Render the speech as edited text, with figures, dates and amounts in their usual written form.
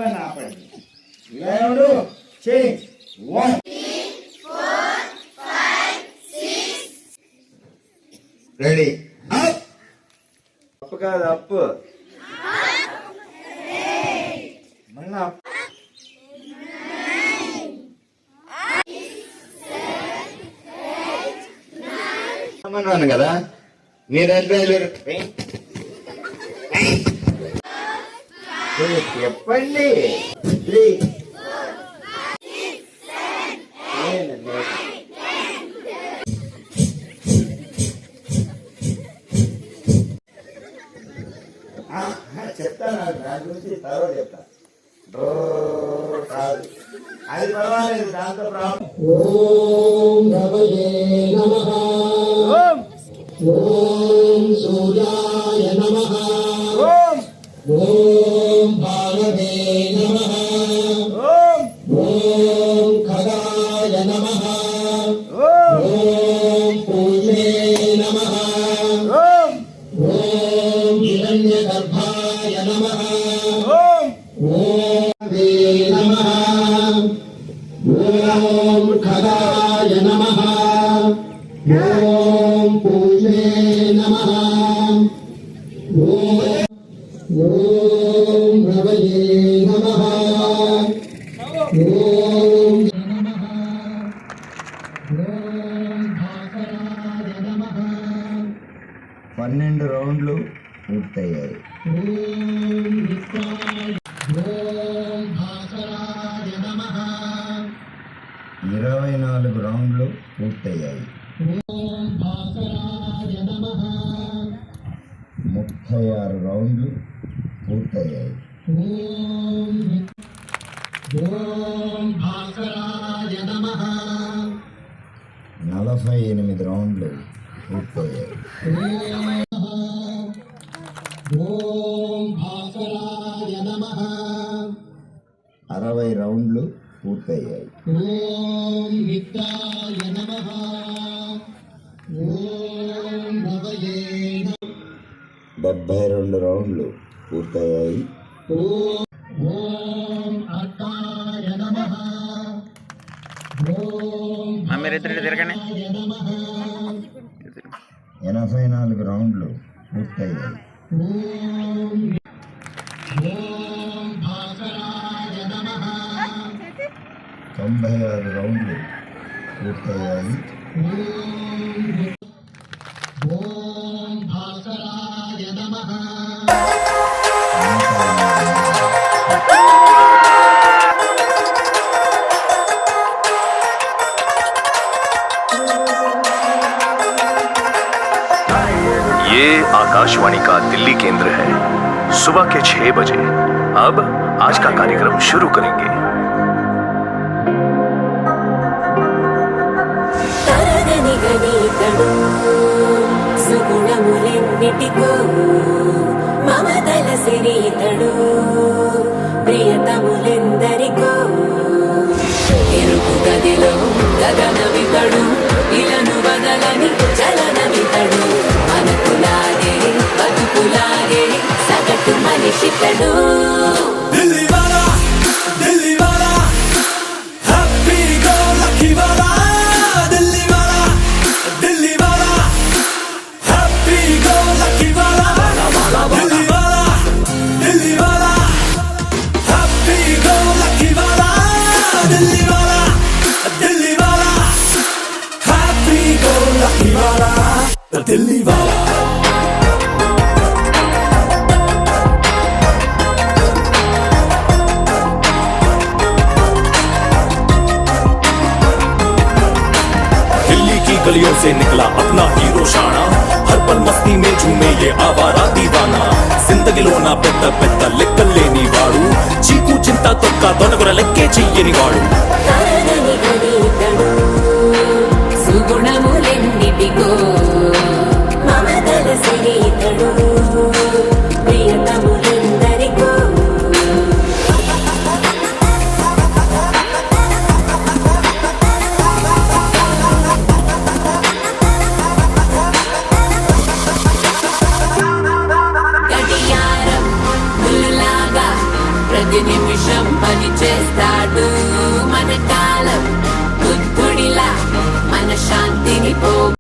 7 ఆపండి. 11 change 1 ready up. అప్పు కాదు అప్పు. మళ్ళా అన్నాను కదా మీరంటే చెప్పండి. 3 చెప్తాను దాని గురించి తర్వాత చెప్తా. కాదు అది పర్వాలేదు, దాంతో ప్రాబ్లం. ఓం రవయే నమః. ఓం సూర్యాయ నమః. ఓం భారవే నమః. ఓం ఖగాయ నమః. ఓం పూర్ణే నమః. ఓం హిరణ్యగర్భాయ నమః. ఓం వే నమః. ఓం ఖగాయ నమః. ఓం పూర్ణే నమః. ఓం రవయే నమః. ఓం నమః. ఓం భాస్కరాయ నమః. 12 రౌండ్లు పూర్తయ్యాయి. ఓం విష్ణాయ. ఓం భాస్కరాయ నమః. 24 రౌండ్లు పూర్తయ్యాయి. ఓం భాస్కరాయ నమః. 36 రౌండ్లు పూర్తయ్యాయి. ఓం భాస్కరాయ నమః. 48 రౌండ్లు పూర్తయ్యాయి. ఓం భాస్కరాయ నమః. 60 రౌండ్లు పూర్తయ్యాయి. ఓం విద్యాయ నమః. ఓం రవయే నమః. 72 రౌండ్లు పూర్తయ్యాయి. ఓం అర్కాయ నమః. ఓం తిరగండి. నమః. 84 రౌండ్లు పూర్తయ్యాయి. ఓం భాస్కరాయ నమః. 96 రౌండ్లు పూర్తయ్యాయి. ఓం భాస్కరాయ నమః. ये आकाशवाणी का दिल्ली केंद्र है। सुबह के 6 बजे अब आज का कार्यक्रम शुरू करेंगे। సుగుణములెన్నిటికో మమతల సిరీతడు ప్రియతములెందరికో ఎరుపు గదిలో గగనమితడు ఇలను వదలని చలనమితడు మనకులాగే బతుకులాగే సగటు మనిషితడు. गलियों से निकला अपना हीरो शाना, हर पल मस्ती में झूमे ये आवारा दीवाना. జిందగీలోన పెద్ద పెద్ద లెక్కలేని వాడు, చీకు చింత తొక్క తొనగుర లెక్కే చెయ్యని వాడు. సుగుణములెన్నిటికో మమతల సిరీతడు ప్రియతములెందరికో. గడియారం ముల్లాగా ప్రతి నిమిషం పని చేస్తాడు మన కాలం